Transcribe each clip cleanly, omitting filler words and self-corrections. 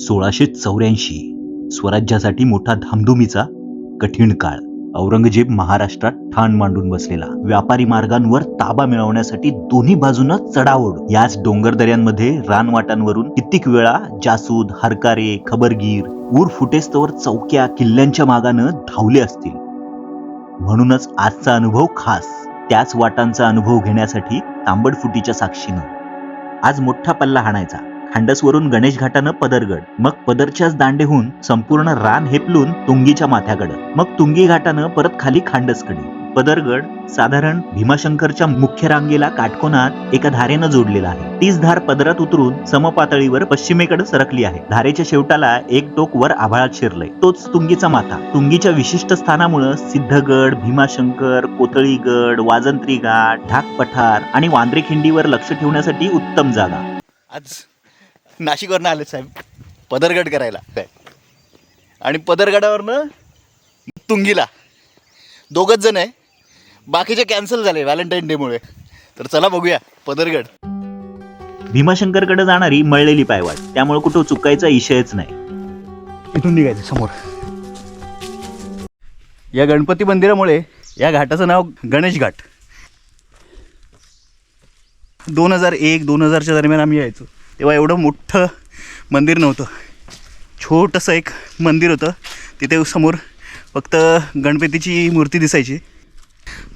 1684 स्वराज्यासाठी मोठा धामधुमीचा कठीण काळ. औरंगजेब महाराष्ट्रात ठाण मांडून बसलेला. व्यापारी मार्गांवर ताबा मिळवण्यासाठी दोन्ही बाजूंना चढाओढ. याच डोंगरदऱ्यांमध्ये रानवाटांवरून कित्येक वेळा जासूद, हरकारे, खबरगीर ऊर फुटेस्तवर चौक्या किल्ल्यांच्या मागानं धावले असतील. म्हणूनच आजचा अनुभव खास. त्याच वाटांचा अनुभव घेण्यासाठी तांबडफुटीच्या साक्षीनं आज मोठा पल्ला हाणायचा. खांडसवरून गणेश घाटानं पदरगड, मग पदरच्याच दांडेहून संपूर्ण रान हेपलून तुंगीच्या माथ्याकडं, मग तुंगी घाटानं परत खाली खांडसकडे. पदरगड साधारण भीमाशंकरच्या मुख्य रांगेला काटकोनात एका धारेनं जोडलेला आहे. तीच धार पदरात उतरून समपातळीवर पश्चिमेकडे सरकली आहे. धारेच्या शेवटाला एक टोक वर आभाळात शिरलंय, तोच तुंगीचा माथा. तुंगीच्या विशिष्ट स्थानामुळे सिद्धगड, भीमाशंकर, कोतळीगड, वाजंत्री घाट, ढाक पठार आणि वांद्रे खिंडीवर लक्ष ठेवण्यासाठी उत्तम जागा. आज नाशिकवरनं आले साहेब पदरगड करायला, आणि पदरगडावरनं तुंगीला दोघच जण आहे, बाकीचे कॅन्सल झाले व्हॅलेंटाईन डेमुळे. तर चला बघूया पदरगड. भीमाशंकरकडे जाणारी मळलेली पायवाट, त्यामुळे कुठं चुकायचा इशयच नाही. इथून निघायचं समोर. या गणपती मंदिरामुळे या घाटाचं नाव गणेश घाट. 2001-2000च्या दरम्यान आम्ही यायचो तेव्हा एवढं मोठं मंदिर नव्हतं. छोटंसं एक मंदिर होतं, तिथे समोर फक्त गणपतीची मूर्ती दिसायची.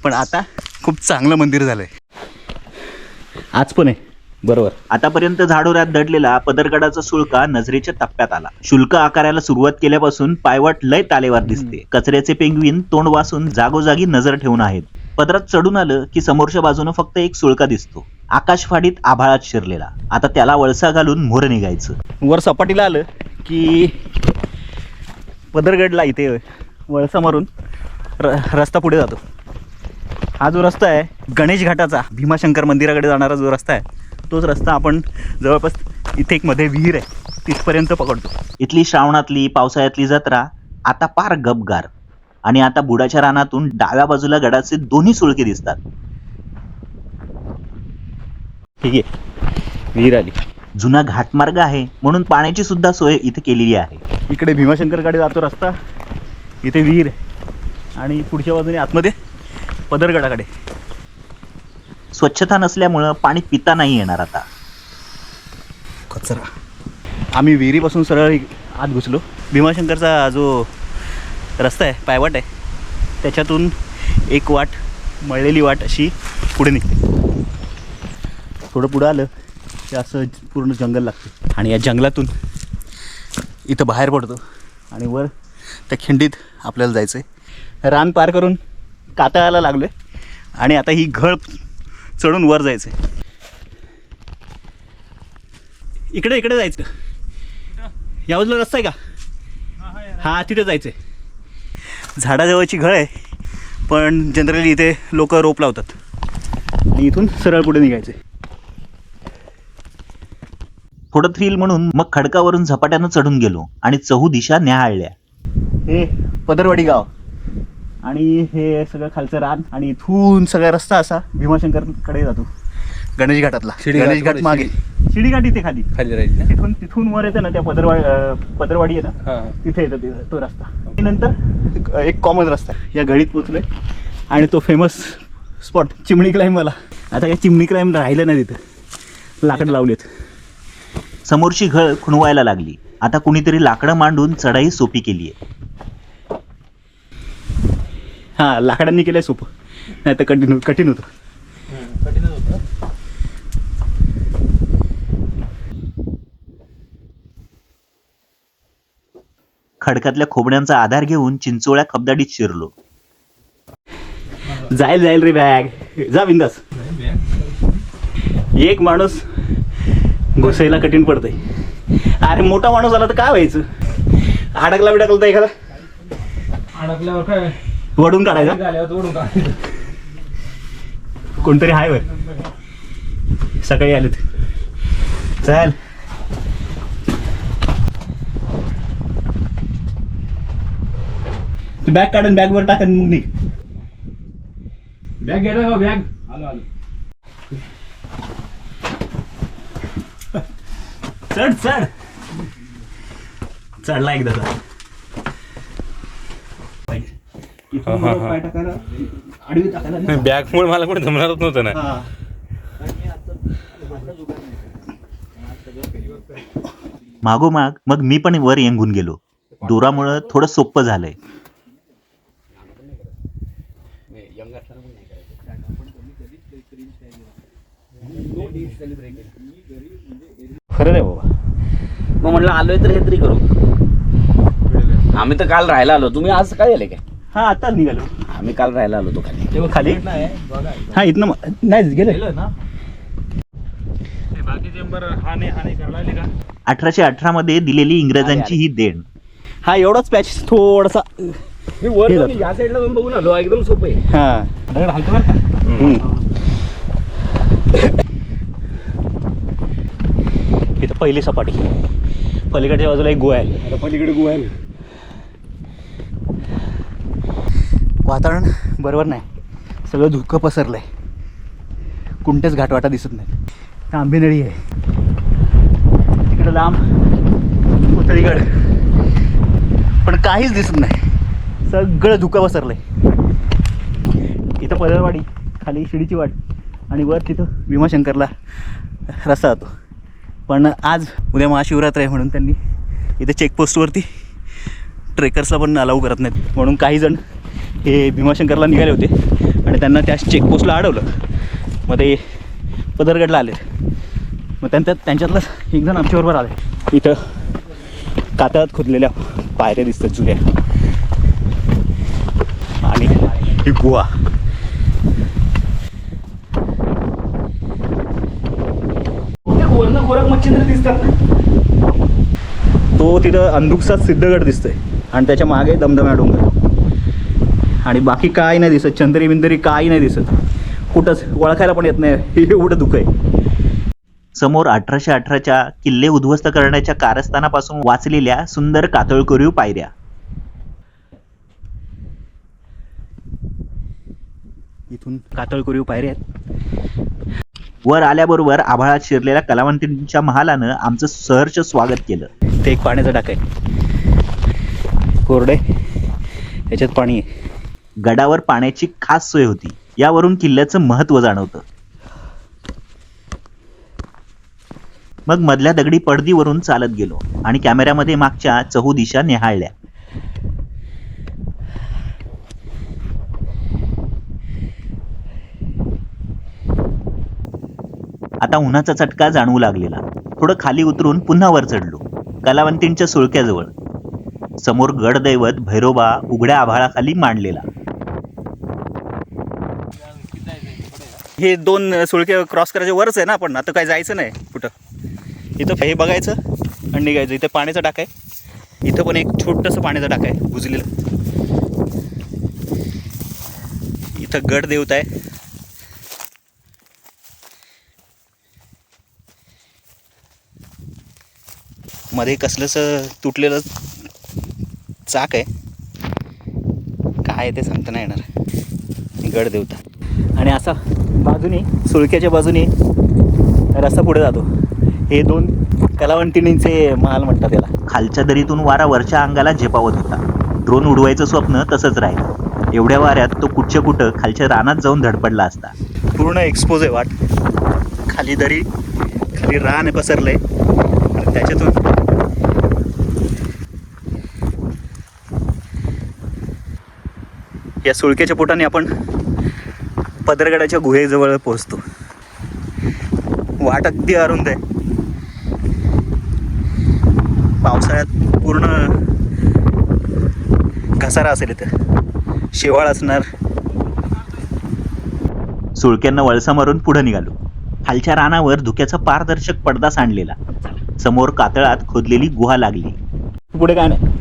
पण आता खूप चांगलं मंदिर झालं आहे. आज पण आहे बरोबर. आतापर्यंत झाडोऱ्यात दडलेला पदरगडाचा सुळका नजरेच्या टप्प्यात आला. शुल्क आकाराला सुरुवात केल्यापासून पायवाट लय तालेवार दिसते. कचऱ्याचे पेंग्विन तोंड वासून जागोजागी नजर ठेवून आहेत. पदरात चढून आलं की समोरच्या बाजूनं फक्त एक सुळका दिसतो, आकाशफाडीत आभाळात शिरलेला. आता त्याला वळसा घालून मोर निघायचं. वर सपाटीला आलं की पदरगडला इथे वळसा मारून रस्ता पुढे जातो. हा जो रस्ता आहे गणेश घाटाचा, भीमाशंकर मंदिराकडे जाणारा जो रस्ता आहे, तोच रस्ता आपण जवळपास इथे एक मध्ये विहीर आहे तिथपर्यंत पकडतो. इथली श्रावणातली पावसाळ्यातली जत्रा आता पार गपगार. आणि आता बुडाच्या रानातून डाव्या बाजूला गडाचे दोन्ही सुळके दिसतात. ठीक आहे, विहीर आली. जुना घाटमार्ग आहे म्हणून पाण्याची सुद्धा सोय इथे केलेली आहे. इकडे भीमाशंकरकडे जातो रस्ता, इथे विहीर आहे, आणि पुढच्या बाजूने आतमध्ये पदरगडाकडे. स्वच्छता नसल्यामुळं पाणी पिता नाही येणार आता. कचरा. आम्ही विहिरीपासून सरळ आत घुसलो. भीमाशंकरचा जो रस्ता आहे, पायवाट आहे, त्याच्यातून एक वाट, मळलेली वाट अशी पुढे निघते. थोडं पुढं आलं की असं पूर्ण जंगल लागतं, आणि या जंगलातून इथं बाहेर पडतो आणि वर त्या खिंडीत आपल्याला जायचं आहे. रान पार करून कातळाला लागलो आहे, आणि आता ही घळ चढून वर जायचं आहे. इकडे इकडे जायचं. या बाजूला रस्ता आहे का? हां, तिथे जायचं आहे. झाडाजवळची घळ आहे, पण जनरली इथे लोक रोप लावतात, आणि इथून सरळ पुढे निघायचं आहे. थोडं थ्रिल म्हणून मग खडकावरून झपाट्यानं चढून गेलो आणि चहू दिशा न्याहाळल्या. हे पदरवाडी गाव, आणि हे सगळं खालचं रान, आणि इथून सगळा रस्ता असा भीमाशंकरकडे जातो गणेश घाटातला. गणेश घाट मागे शिडीघाट इथे खाली राहील. तिथून वर येतं ना, त्या पदरवाडी आहे ना, तिथे येतं तो रस्ता. नंतर एक कॉमन रस्ता या गळीत पोचलोय, आणि तो फेमस स्पॉट चिमणी क्लाइंब वाला. आता काही चिमणी क्लाइंब राहिलं नाही, तिथं लाकडं लावलेत. समोरची घळ खुणवायला लागली. आता कुणीतरी लाकडं मांडून चढाई सोपी केली आहे. हां, लाकडांनी केलंय सोपं, नाही तर कठीण होतं. खडकातल्या खोबण्यांचा आधार घेऊन चिंचोळ्या खबदाडीत शिरलो. जाईल रे बॅग, जा बिंदास. एक माणूस घुसायला कठीण पडतंय. अरे मोठा माणूस आला तर काय व्हायचं? अडकला तर एखादा अडकल्यावर काय वडून काढायचा. कोणतरी हाय वर, सकाळी आले ते. चल, बॅग काढून बॅगवर टाकून मग निघ. बॅग गेला का? बॅग आलो. चढ. चढला एकदा पाय टाकायला आडवी टाकायला नाही. बॅगमुळे मला कोणी जमणारच नव्हतं ना. हा. मागोमाग मग मी पण वर येंगून गेलो. दोरामुळं थोडं सोपं झालंय. खरं नाही बाबा. मग म्हटलं आलोय तर हे तरी करू. आम्ही तर काल राहायला आलो. तुम्ही आज काय झाले काय? हा आता निघालो. आम्ही काल राहायला आलो तो खाली. तेव्हा खाली हा इथनं नाही गेले ना बाकी चेंबर हा नाही करायला लागले का? 1818 मध्ये दिलेली इंग्रजांची ही देण. हा एवढाच पॅच थोडासा मी वर हे जाऊन जातो. या साईडला जाऊन बघून आलो. एकदम सोपं आहे. हा दगड हलतो बरं का? इथं पहिली सपाटी. पलीकडच्या बाजूला एक गोवा आहे. आता पलीकडे गुहा आहे. वातावरण बरोबर नाही. सगळं धुकं पसरलंय. कुंठेच घाटवाटा दिसत नाही. तांबेनळी आहे तिकडं लांब. पुतळीगड पण काहीच दिसत नाही. सगळं धुकं पसरलंय. इथं पदरवाडी, खाली शिडीची वाट आणि वर तिथं भीमाशंकरला रस्ता जातो. पण आज उद्या महाशिवरात्र आहे म्हणून त्यांनी इथं चेकपोस्टवरती ट्रेकर्सला पण अलाऊ करत नाहीत. म्हणून काही जण हे भीमाशंकरला निघाले होते आणि त्यांना त्या चेकपोस्टला अडवलं. मग ते पदरगडला आले. मग त्यांच्यातलंच एक जण आमच्याबरोबर आले. इथं कातळात खोदलेल्या पायऱ्या दिसतात जुन्या आणि ही गुहा. वरनं गोरख मच्छिंद्र दिसतात. तो तिथं अंदुकचा सिद्धगड दिसतोय आणि त्याच्या मागे दमदम्या डोंगर आणि बाकी काय नाही दिसत. चंदरी बिंदरी काही नाही दिसत. कुठंच ओळखायला पण येत नाही. हे एवढं धुकं आहे. समोर 1818च्या किल्ले उद्ध्वस्त करण्याच्या कारस्थानापासून वाचलेल्या सुंदर कातळकोरीव पायऱ्या. इथून कातळकोरीव पायऱ्या आहेत. वर आल्याबरोबर आभाळात शिरलेल्या कलावंतींच्या महालानं आमचं सहर्ष स्वागत केलं. ते एक पाण्याचं टाक आहे. कोरडे याच्यात पाणी आहे. गडावर पाण्याची खास सोय होती. यावरून किल्ल्याचं महत्त्व जाणवतं. मग मधल्या दगडी पडदीवरून चालत गेलो आणि कॅमेऱ्यामध्ये मागच्या चहूदिशा निहाळल्या. आता उन्हाचा चटका जाणवू लागलेला. थोडं खाली उतरून पुन्हा वर चढलो. कलावंतींच्या सुळक्याजवळ. समोर गडदैवत भैरोबा उघड्या आभाळाखाली मांडलेला. हे 2 सुळके क्रॉस करायचे वरच आहे ना. आपण आता काय जायचं नाही कुठं. इथं हे बघायचं आणि निघायचं. इथं पाण्याचं टाक आहे. इथं पण एक छोटंसं पाण्याचं टाक आहे बुजलेलं. इथं गड देवता आहे. मध्ये कसलंसं तुटलेलं चाक आहे. काय ते सांगता नाही येणार. गड देवता आणि असा बाजूने सुळक्याच्या बाजूने रस्ता पुढे जातो. हे 2 कलावंतिणींचे महाल म्हणतात त्याला. खालच्या दरीतून वारा वरच्या अंगाला झेपावत होता. ड्रोन उडवायचं स्वप्न तसंच राहिलं. एवढ्या वाऱ्यात तो कुठच्या कुठं खालच्या रानात जाऊन धडपडला असता. पूर्ण एक्सपोज आहे वाट. खाली दरी, खाली रान पसरलंय आणि त्याच्यातून या सुळक्याच्या पोटाने आपण पदरगडाच्या गुहेजवळ पोहोचतो. वाट अगदी अरुंद आहे. पावसाळ्यात पूर्ण घसारा असेल इथं. शेवाळ असणार. सुळक्यांना वळसा मारून पुढे निघालो. खालच्या रानावर धुक्याचा पारदर्शक पडदा सांडलेला. समोर कातळात खोदलेली गुहा लागली. पुढे काय नाही.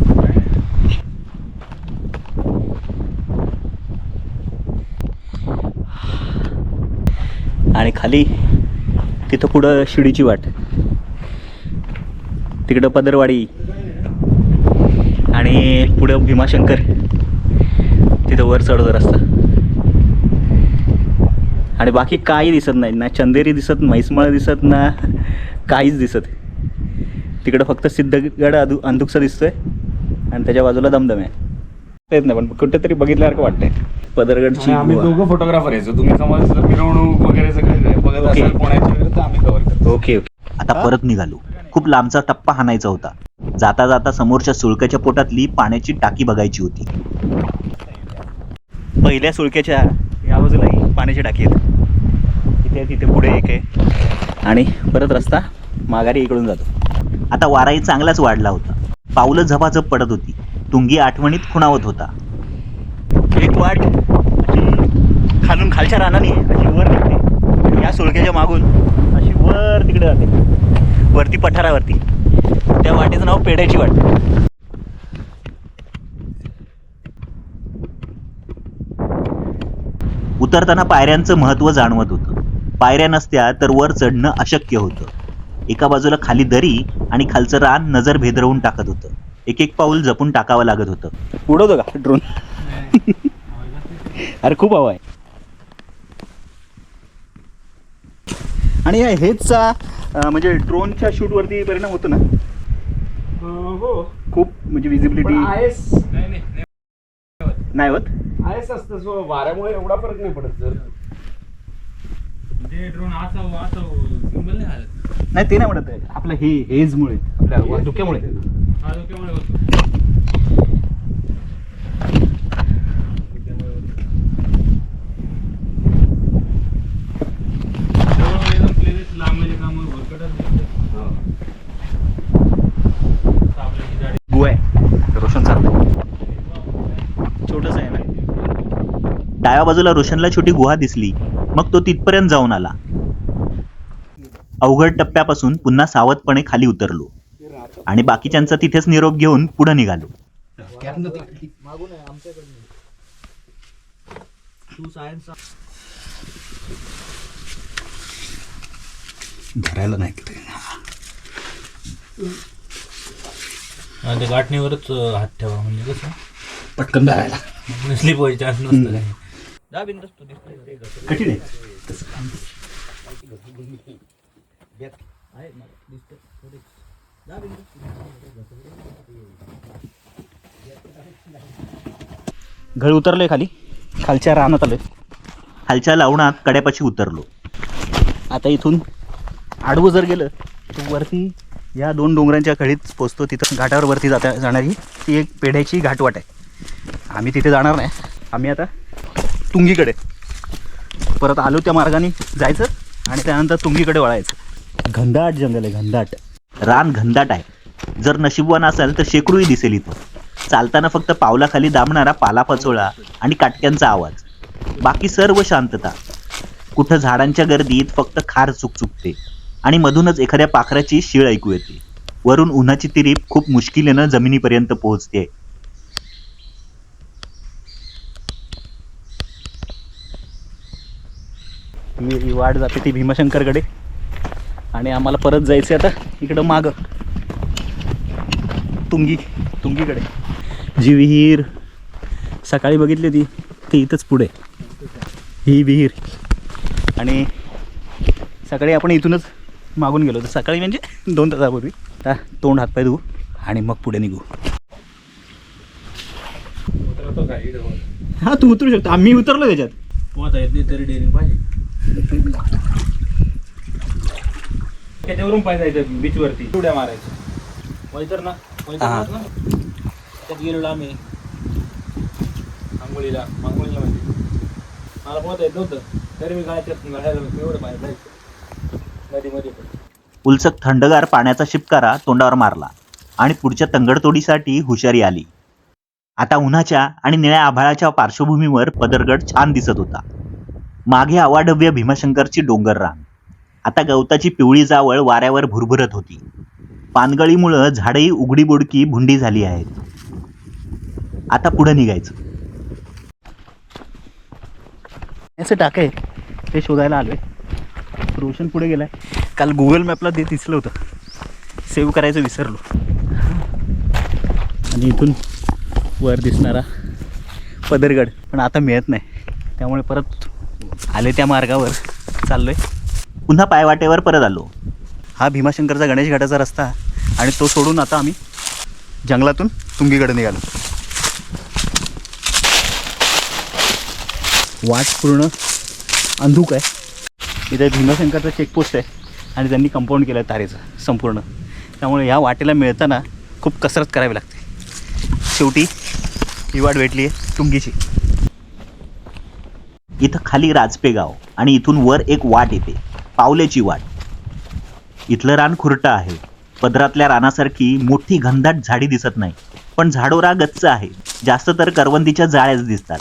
आणि खाली तिथं पुढं शिडीची वाट. तिकडं पदरवाडी आणि पुढं भीमाशंकर. तिथं वर चढतो रस्ता आणि बाकी काही दिसत नाही. ना चंदेरी दिसत, म्हैसमाळ दिसत, ना काहीच दिसत. तिकडं फक्त सिद्धगड अंदुकसा दिसतोय आणि त्याच्या बाजूला दमदम आहे. तेच नाही पण कुठेतरी बघितल्यासारखं वाटतंय पदरगडची आम्ही गुहा. दोघं फोटोग्राफर यायचो. तुम्ही समज मिरवणूक वगैरे सगळं बघत ओके. असाल पुण्याची वगैरे तर आम्ही कव्हर करतो. Okay okay. आता परत निघालो. खूप लांबचा टप्पा हाणायचा होता. जाता जाता समोरच्या सुळक्याच्या पोटातली पाण्याची टाकी बघायची होती. पहिल्या सुळक्याच्या या बाजूलाही पाण्याची टाकी आहेत. इथे तिथे पुढे एक आहे आणि परत रस्ता माघारी इकडून जातो. आता वाराही चांगलाच वाढला होता. पावलं झपाझप पडत होती. तुंगी आठवणीत खुणावत होता. एक वाट अशी खालून खालच्या रानाने अशी वर निघते आणि या सुळक्याच्या मागून अशी वर तिकडे जाते वरती पठारावरती. त्या वाटेचं नाव पेढ्याची वाट. उतरताना पायऱ्यांचं महत्त्व जाणवत होतं. पायऱ्या नसत्या तर वर चढणं अशक्य होतं. एका बाजूला खाली दरी आणि खालचं रान नजर भेदरवून टाकत होतं. एक एक पाऊल जपून टाकावं लागत होतं. उडवतो का ड्रोन? अरे खूप हवा आहे. आणि या हेचचा म्हणजे ड्रोनच्या शूटवरती परिणाम होतो ना हो. खूप म्हणजे विजिबिलिटी नाही नाही होत. आयस असतं सो वाऱ्यामुळे एवढा फरक नाही पडत. जर म्हणजे ड्रोन असं सिंबल नाही आलं. नाही ते नाही म्हणत आहे. आपलं हे हेजमुळे आपल्या धुक्यामुळे हा धोक्यामुळे होतो. गुहा आहे. रोशन चालतं छोटंसं आहे ना. डाव्या बाजूला रोशनला छोटी गुहा दिसली. मग तो तिथपर्यंत जाऊन आला. अवघड टप्प्यापासून पुन्हा सावधपणे खाली उतरलो आणि बाकीच्यांचा तिथेच निरोप घेऊन पुढे निघालो. धरायला नाही ते गाठणीवरच हात ठेवा म्हणजे कसं पटकन धरायला स्लिप व्हायची चान्स नसतं काय. कठीण आहे. घर उतरलंय खाली. खालच्या रानात आलोय. खालच्या लावणात कड्यापाशी उतरलो. आता इथून आडवं जर गेलं तर वरती या 2 डोंगरांच्या कळीत पोचतो. तिथं घाटावर वरती जाणारी ती एक पेढ्याची घाटवाट आहे. आम्ही तिथे जाणार नाही. आम्ही आता तुंगीकडे परत आलो त्या मार्गाने जायचं आणि त्यानंतर तुंगीकडे वळायचं. घनदाट जंगल आहे. घनदाट रान घनदाट आहे. जर नशीबवान असेल तर शेकडोही दिसेल इथं. चालताना फक्त पावलाखाली दाबणारा पालापाचोळा आणि काटक्यांचा आवाज. बाकी सर्व शांतता. कुठं झाडांच्या गर्दीत फक्त खार चुकचुकते आणि मधूनच एखाद्या पाखराची शीळ ऐकू येते. वरून उन्हाची तिरीप खूप मुश्किलीनं जमिनीपर्यंत पोहोचते. ही वाट जाते ती भीमाशंकरकडे आणि आम्हाला परत जायचं आता इकडं मागं तुंगीकडे. जी विहीर सकाळी बघितली होती ती इथंच पुढे ही विहीर. आणि सकाळी आपण इथूनच मागून गेलो होतो. सकाळी म्हणजे 2 तासापूर्वी. आता तोंड हातपाय धुवू आणि मग पुढे निघू. हां तू उतरू शकतो. आम्ही उतरलो त्याच्यात. पोहता येत नाही तरी डेअरिंग पाहिजे. त्याच्यावरून पाहिजे जायचं बीचवरती उड्या मारायचं. मैतर ना त्यात गेलेलो आम्ही आंघोळीला म्हणजे मला पोहता येत नव्हतं तरी मी गाड्याला एवढं पाहिजे जायचं नदीमध्ये. उलसक थंडगार पाण्याचा शिपकारा तोंडावर मारला आणि पुढच्या तंगडतोडीसाठी हुशारी आली. आता उन्हाच्या आणि निळ्या आभाळाच्या पार्श्वभूमीवर पदरगड छान दिसत होता. मागे अवाढव्य भीमाशंकरची डोंगर रांग. आता गवताची पिवळी जावळ वाऱ्यावर भुरभुरत होती. पानगळीमुळं झाडही उघडी बोडकी भुंडी झाली आहेत. आता पुढे निघायचं. असं टाक आहे ते शोधायला आलोय. रोशन पुढे गेलाय. काल गुगल मॅपला ते दिसलं होतं. सेव्ह करायचं विसरलो. आणि इथून वर दिसणारा पदरगड पण आता मिळत नाही. त्यामुळे परत आले त्या मार्गावर चाललोय. पुन्हा पायवाटेवर परत आलो. हा भीमाशंकरचा गणेश घाटाचा रस्ता आणि तो सोडून आता आम्ही जंगलातून तुंगीकडे निघालो. वाट पूर्ण अंधूक आहे. इथे भीमाशंकरचं चेकपोस्ट आहे आणि त्यांनी कंपाऊंड केलं आहे तारेचं संपूर्ण. त्यामुळे या वाटेला मिळताना खूप कसरत करावी लागते. शेवटी ही वाट भेटली आहे तुंगीची. इथं खाली राजपे गाव आणि इथून वर एक वाट येते, पावलेची वाट. इथलं रान खुरटं आहे. पदरातल्या रानासारखी मोठी घनदाट झाडी दिसत नाही, पण झाडोरा गच्च आहे. जास्त तर करवंदीच्या जाळ्याच दिसतात.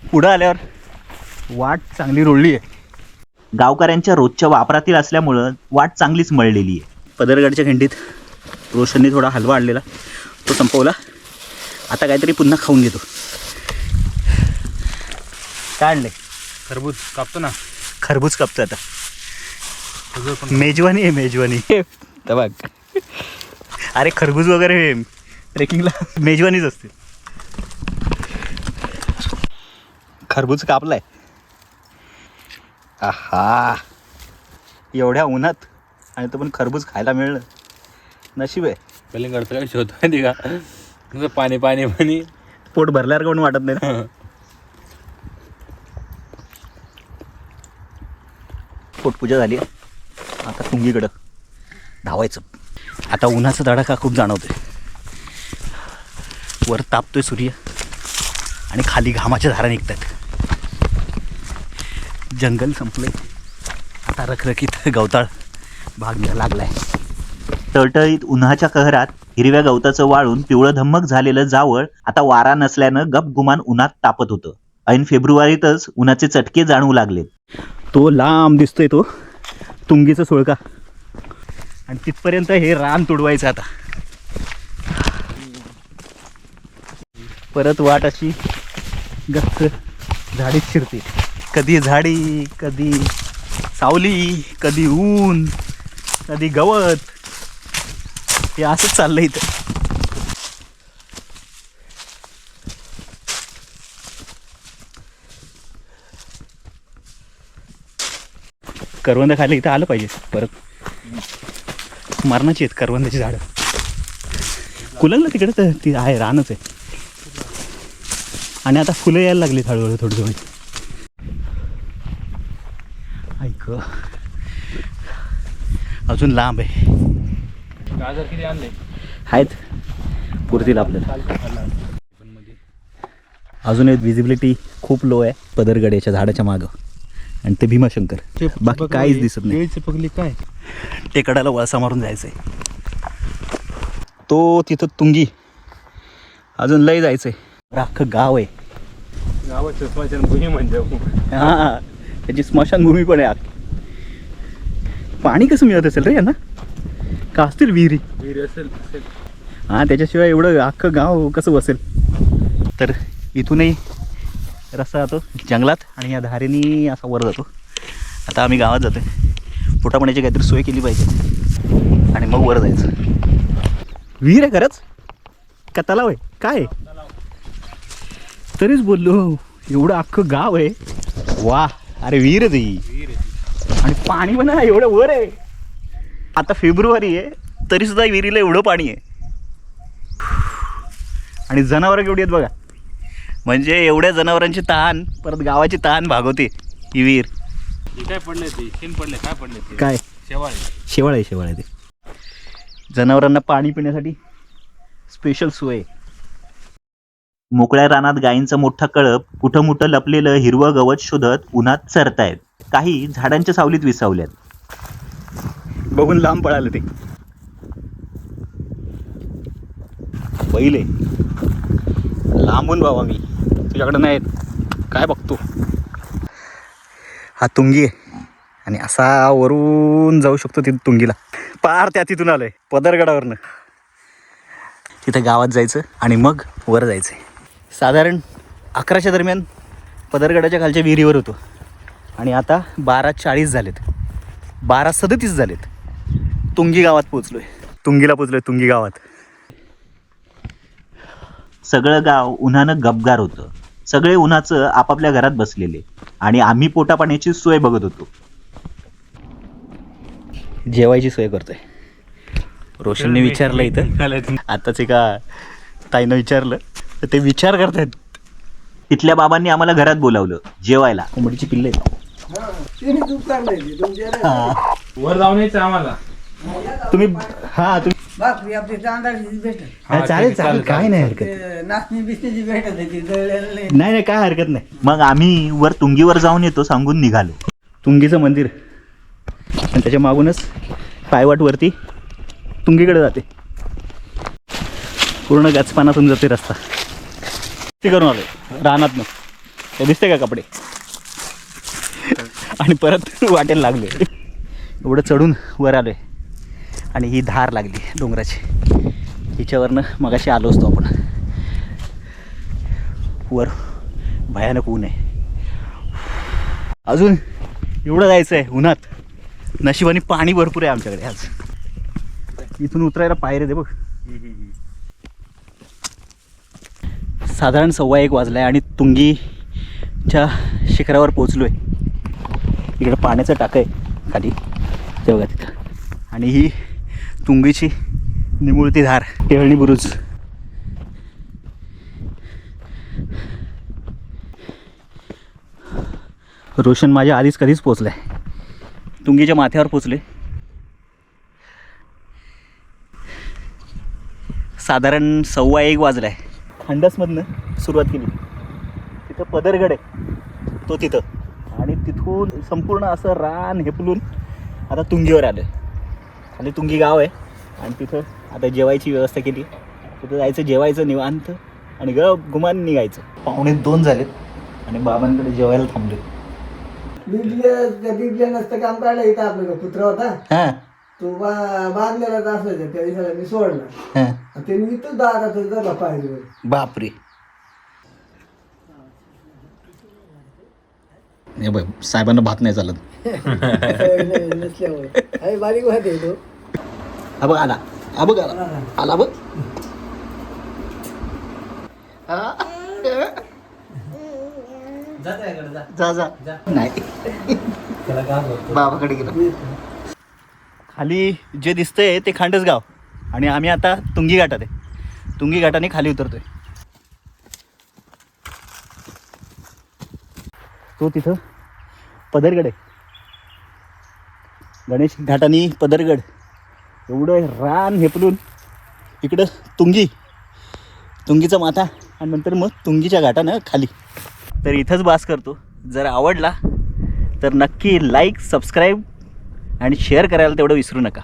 पुढं आल्यावर वाट चांगली रोळली आहे. गावकऱ्यांच्या रोजच्या वापरातील असल्यामुळं वाट चांगलीच मळलेली आहे. पदरगडच्या खिंडीत रोशनने थोडा हलवा आणलेला, तो संपवला. आता काहीतरी पुन्हा खाऊन घेतो. काय आणले? खरबूज कापतो ना. खरबूज कापतो आता. खजूर पण. मेजवानी आहे मेजवानी. तर बघ, अरे खरबूज वगैरे ट्रेकिंगला मेजवानीच असते. खरबूज कापलाय. आहा, एवढ्या उन्हात आणि तो पण खरबूज खायला मिळलं, नशीब आहे. कलिंगडचं काय शोध माहिती का, नुसतं पाणी पाणी पाणी. पोट भरल्यावर कोण वाटत नाही ना. पोटपूजा झाली, आता तुंगीकडं धावायचं. आता उन्हाचा तडाखा खूप जाणवतोय. वर तापतोय सूर्य आणि खाली घामाच्या धारा निघतात. जंगल संपलंय, आता रखरखीत गवताळ भाग लागलाय. टळटळीत उन्हाच्या कहरात हिरव्या गवताचं वाळून पिवळं धम्मक झालेलं जावळ आता वारा नसल्यानं गपगुमान उन्हात तापत होतं. ऐन फेब्रुवारीतच उन्हाचे चटके जाणवू लागलेत. तो लांब दिसतोय तो तुंगीचा सुळका, आणि तिथपर्यंत हे रान तुडवायचं आता. परत वाट अशी गच्च झाडीत शिरते. कधी झाडी, कधी सावली, कधी ऊन, कधी गवत. हे असंच चाललंय इथं. करवंद खायला इथं आलं पाहिजे. परत मरणाची आहेत करवंदाची झाडं. कुलंगला तिकडे तर ती आहे, रानच आहे. आणि आता फुलं यायला लागली हळूहळू थोडी थोडी. ऐक, अजून लांब आहे. गाजर किती आणले? आहेत पुरतील आपल्याला. अजून एक विजिबिलिटी खूप लो आहे पदरगड्याच्या झाडाच्या मागं, आणि ते भीमाशंकर. बाकी काहीच दिसत नाही. पगली काय टेकडाला वळसा मारून जायचं आहे. तो तिथं तुंगी, अजून लय जायचं आहे. अख्खं गाव आहे. गावाचं स्मशानभूमी म्हणजे. हां, त्याची स्मशानभूमी पण आहे आत. पाणी कसं मिळत असेल रे यांना? का असतील विहिरी? विहीर असेल. हां, त्याच्याशिवाय एवढं अख्खं गाव कसं बसेल? तर इथूनही रस्ता जातो जंगलात आणि या धारेनी असा वर जातो. आता आम्ही गावात जातो. पोटापाण्याची काहीतरी सोय केली पाहिजे आणि मग वर जायचं. विहीर आहे खरंच का तलाव आहे काय? तरीच बोललो, एवढं अख्खं गाव आहे. वा, अरे विहीर आहे ती. आणि पाणी पण आहे एवढं वर आहे. आता फेब्रुवारी आहे तरी सुद्धा विहिरीला एवढं पाणी आहे. आणि जनावरं केवढी आहेत बघा. म्हणजे एवढ्या जनावरांची तहान परत गावाची तहान भागवते ही विहीर. काय पडले ते शेण पडले, काय पडले ते? काय? शेवाळे. शेवाळ आहे ते. जनावरांना पाणी पिण्यासाठी स्पेशल सोय आहे. मोकळ्या रानात गायींचा मोठा कळप कुठं मुठं लपलेलं हिरवं गवत शोधत उन्हात चरतायत. काही झाडांच्या सावलीत विसावल्यात. बघून लांब पळालं ते. पहिले लांबून बाबा, मी तुझ्याकडे नाही काय बघतो. हा तुंगी आहे आणि असा वरून जाऊ शकतो तिथं तुंगीला. पार त्या तिथून आलोय पदरगडावरनं. तिथं गावात जायचं आणि मग वर जायचं. साधारण 11च्या दरम्यान पदरगडाच्या खालच्या विहिरीवर होतो आणि आता 12:40 झालेत, 12:37 झालेत. तुंगी गावात पोचलोय. तुंगी गावात. सगळं गाव उन्हानं गपगार होतं. सगळे उन्हाचं आपापल्या घरात बसलेले आणि आम्ही पोटापाण्याची सोय बघत होतो. जेवायची सोय करतोय. रोशनने विचारलं इथं, आताच एका ताईनं विचारलं तर ते विचार करतायत. तिथल्या बाबांनी आम्हाला घरात बोलावलं जेवायला. कोंबडीची पिल्ले आहेत. वर जाऊन यायचं आम्हाला. तुम्ही हा तुम्ही बापरे आपली तांदळाची भेटत हा, चालेल ठीक आहे, चालेल, काय नाही हरकत. नाचणी बिचण्याची भेटत आहे ती जळलेलं नाही. नाही नाही, काय हरकत नाही. मग आम्ही वर तुंगीवर जाऊन येतो सांगून निघालो. तुंगीचं मंदिर आणि त्याच्या मागूनच पायवाटवरती तुंगीकडे जाते. पूर्ण गचपानातून जाते रस्ता. ते करून आलो रानातनं. ते दिसते का कपडे, आणि परत वाटेला लागले. एवढं चढून वर आलोय आणि ही धार लागली डोंगराची. हिच्यावरनं मगाशी आलो असतो आपण. वर भयानक ऊन आहे. अजून एवढं जायचं आहे उन्हात. नशिबाने पाणी भरपूर आहे आमच्याकडे आज. इथून उतरायला पायऱ्या दे बघ. साधारण 1:15 वाजला आहे आणि तुंगीच्या शिखरावर पोचलो आहे. इकडं पाण्याचं टाकं आहे खाली, ते बघा तिथं. आणि ही तुंगीची निमुळती धार, टेहळणी बुरुज. रोशन माझ्या आधीच कधीच पोचलं आहे. तुंगीच्या माथ्यावर पोचले. साधारण 1:15 वाजला आहे. खंडसमधनं सुरुवात केली. तिथं पदरगड आहे तो तिथं, आणि तिथून संपूर्ण असं रान हेपलून आता तुंगीवर आलं. खाली तुंगी गाव आहे आणि तिथं आता जेवायची व्यवस्था केली. तिथं जायचं, जेवायचं निवांत आणि गुमान निघायचं. 1:45 झालेत आणि बाबांकडे जेवायला थांबले. बिबल्या नसतं काम काढलं इथं आपल्याला कुत्रा होता हां तो बांधलेलाच असायचा. त्या दिवसाला मी सोडला. हां, ते मी तो दारात झाला पाहिजे. बापरे. हे बघ, साहेबांना भात नाही चालत. नसल्यामुळे अरे बारीक वाहते तो. हा बघ आला, हा बघ आला, आला बघ. जा जा. नाही, बाबाकडे गेला. खाली जे दिसतंय ते खांडसगाव आणि आम्ही आता तुंगी घाटात आहे. तुंगी घाटाने खाली उतरतोय. तो तिथं पदरगड आहे. गणेश घाटानी पदरगड. एवढं रान हेपलून इकडं तुंगीचा माथा आणि नंतर मग तुंगीच्या घाटानं खाली. तर इथंच बास करतो. जर आवडला तर नक्की लाईक, सबस्क्राईब आणि शेअर करायला तेवढं विसरू नका.